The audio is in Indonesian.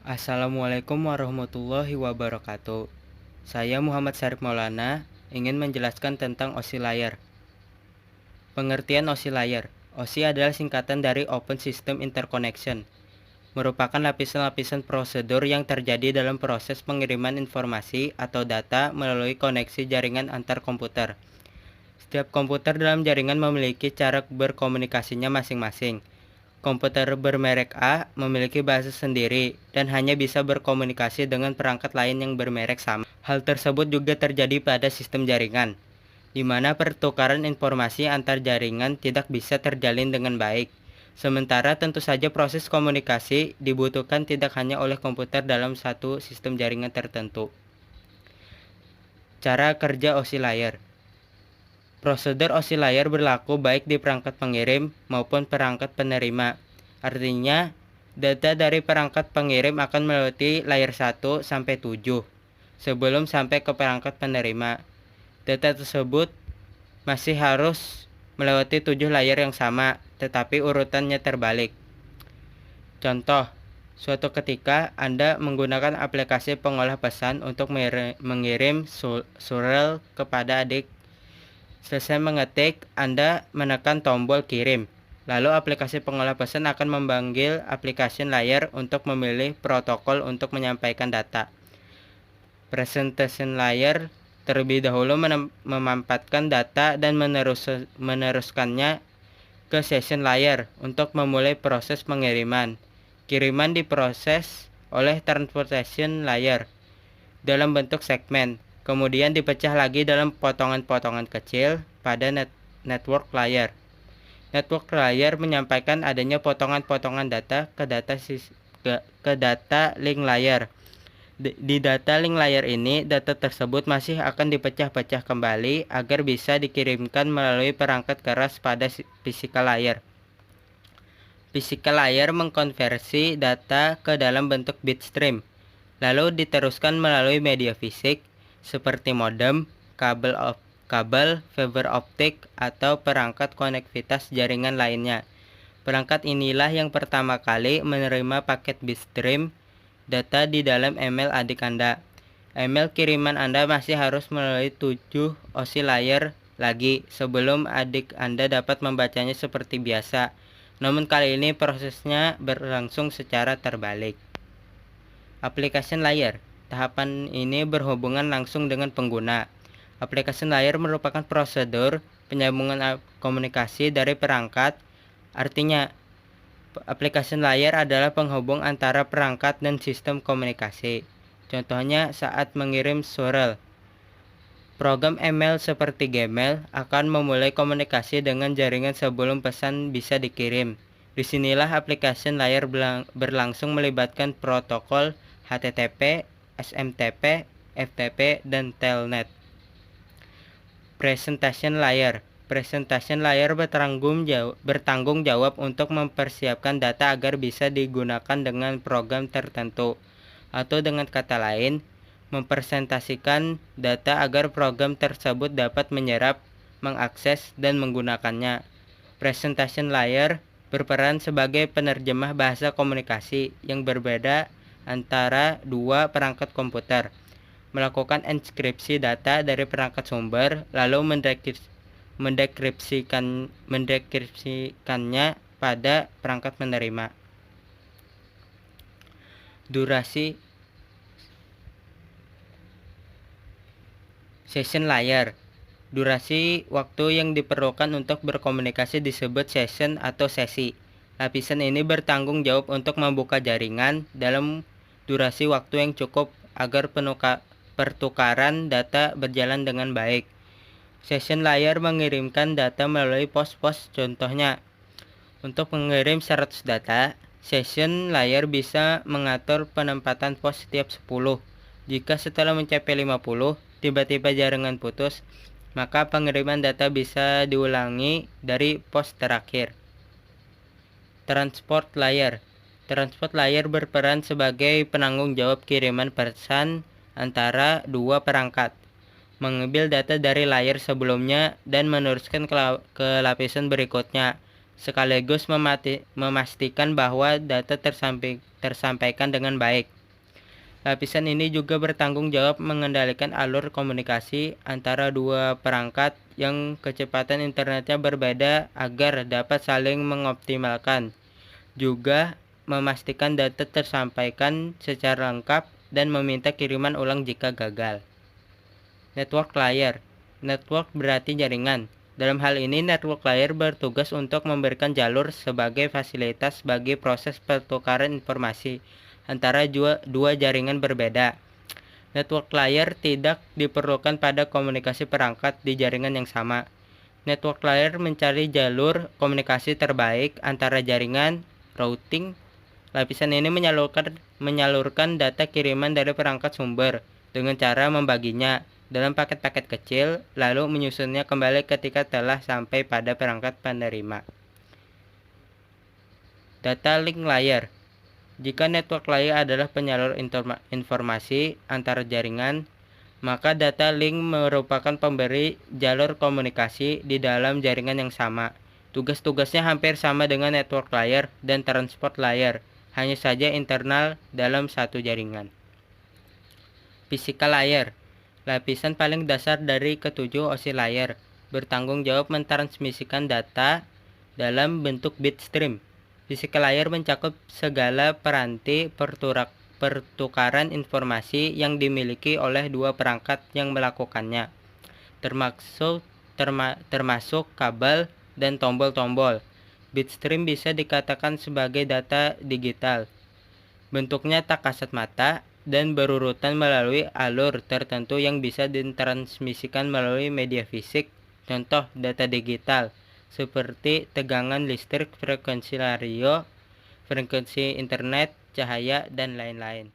Assalamualaikum warahmatullahi wabarakatuh. Saya Muhammad Syarif Maulana ingin menjelaskan tentang OSI layar. Pengertian OSI layar. OSI adalah singkatan dari Open System Interconnection, merupakan lapisan-lapisan prosedur yang terjadi dalam proses pengiriman informasi atau data melalui koneksi jaringan antar komputer. Setiap komputer dalam jaringan memiliki cara berkomunikasinya masing-masing. Komputer bermerek A memiliki bahasa sendiri dan hanya bisa berkomunikasi dengan perangkat lain yang bermerek sama. Hal tersebut juga terjadi pada sistem jaringan, di mana pertukaran informasi antar jaringan tidak bisa terjalin dengan baik. Sementara tentu saja proses komunikasi dibutuhkan tidak hanya oleh komputer dalam satu sistem jaringan tertentu. Cara kerja OSI layar. Prosedur OSI layar berlaku baik di perangkat pengirim maupun perangkat penerima. Artinya, data dari perangkat pengirim akan melewati layer 1 sampai 7 sebelum sampai ke perangkat penerima. Data tersebut masih harus melewati 7 layer yang sama, tetapi urutannya terbalik. Contoh, suatu ketika Anda menggunakan aplikasi pengolah pesan untuk mengirim surel kepada adik. Selesai mengetik, Anda menekan tombol kirim. Lalu aplikasi pengolah pesan akan memanggil aplikasi layar untuk memilih protokol untuk menyampaikan data. Presentation layer terlebih dahulu memampatkan data dan meneruskannya ke session layer untuk memulai proses pengiriman. Kiriman diproses oleh transportation layer dalam bentuk segmen. Kemudian dipecah lagi dalam potongan-potongan kecil pada network layer. Network layer menyampaikan adanya potongan-potongan data ke data link layer. Di data link layer ini, data tersebut masih akan dipecah-pecah kembali agar bisa dikirimkan melalui perangkat keras pada physical layer. Physical layer mengkonversi data ke dalam bentuk bit stream, lalu diteruskan melalui media fisik seperti modem, kabel, fiber optik, atau perangkat konektivitas jaringan lainnya. Perangkat inilah yang pertama kali menerima paket bitstream data di dalam email adik Anda. Email kiriman Anda masih harus melalui 7 OSI layer lagi sebelum adik Anda dapat membacanya seperti biasa. Namun kali ini prosesnya berlangsung secara terbalik. Application layer. Tahapan ini berhubungan langsung dengan pengguna. Application layer merupakan prosedur penyambungan komunikasi dari perangkat. Artinya, application layer adalah penghubung antara perangkat dan sistem komunikasi. Contohnya saat mengirim surel. Program email seperti Gmail akan memulai komunikasi dengan jaringan sebelum pesan bisa dikirim. Disinilah application layer berlangsung melibatkan protokol HTTP, SMTP, FTP, dan Telnet. Presentation layer. Presentation layer bertanggung jawab untuk mempersiapkan data agar bisa digunakan dengan program tertentu. Atau dengan kata lain, mempresentasikan data agar program tersebut dapat menyerap, mengakses, dan menggunakannya. Presentation layer berperan sebagai penerjemah bahasa komunikasi yang berbeda antara dua perangkat komputer, melakukan enskripsi data dari perangkat sumber, lalu mendekripsikannya pada perangkat menerima. Durasi session layer. Durasi waktu yang diperlukan untuk berkomunikasi disebut session atau sesi. Lapisan ini bertanggung jawab untuk membuka jaringan dalam durasi waktu yang cukup agar pertukaran data berjalan dengan baik. Session layer mengirimkan data melalui pos-pos. Contohnya, untuk mengirim 100 data, session layer bisa mengatur penempatan pos setiap 10. Jika setelah mencapai 50, tiba-tiba jaringan putus, maka pengiriman data bisa diulangi dari pos terakhir. Transport layer. Transport layer berperan sebagai penanggung jawab kiriman pesan antara dua perangkat, mengambil data dari layer sebelumnya dan meneruskan ke lapisan berikutnya, sekaligus memastikan bahwa data tersampaikan dengan baik. Lapisan ini juga bertanggung jawab mengendalikan alur komunikasi antara dua perangkat yang kecepatan internetnya berbeda agar dapat saling mengoptimalkan. Juga memastikan data tersampaikan secara lengkap dan meminta kiriman ulang jika gagal. Network layer. Network berarti jaringan. Dalam hal ini, network layer bertugas untuk memberikan jalur sebagai fasilitas bagi proses pertukaran informasi antara dua jaringan berbeda. Network layer tidak diperlukan pada komunikasi perangkat di jaringan yang sama. Network layer mencari jalur komunikasi terbaik antara jaringan, routing. Lapisan ini menyalurkan data kiriman dari perangkat sumber dengan cara membaginya dalam paket-paket kecil, lalu menyusunnya kembali ketika telah sampai pada perangkat penerima. Data link layer. Jika network layer adalah penyalur informasi antar jaringan, maka data link merupakan pemberi jalur komunikasi di dalam jaringan yang sama. Tugas-tugasnya hampir sama dengan network layer dan transport layer, hanya saja internal dalam satu jaringan. Physical layer. Lapisan paling dasar dari ketujuh osi layer, bertanggung jawab mentransmisikan data dalam bentuk bit stream. Physical layer mencakup segala peranti pertukaran informasi yang dimiliki oleh dua perangkat yang melakukannya, termasuk kabel dan tombol-tombol. Bitstream bisa dikatakan sebagai data digital. Bentuknya tak kasat mata dan berurutan melalui alur tertentu yang bisa ditransmisikan melalui media fisik, contoh data digital, seperti tegangan listrik, frekuensi radio, frekuensi internet, cahaya, dan lain-lain.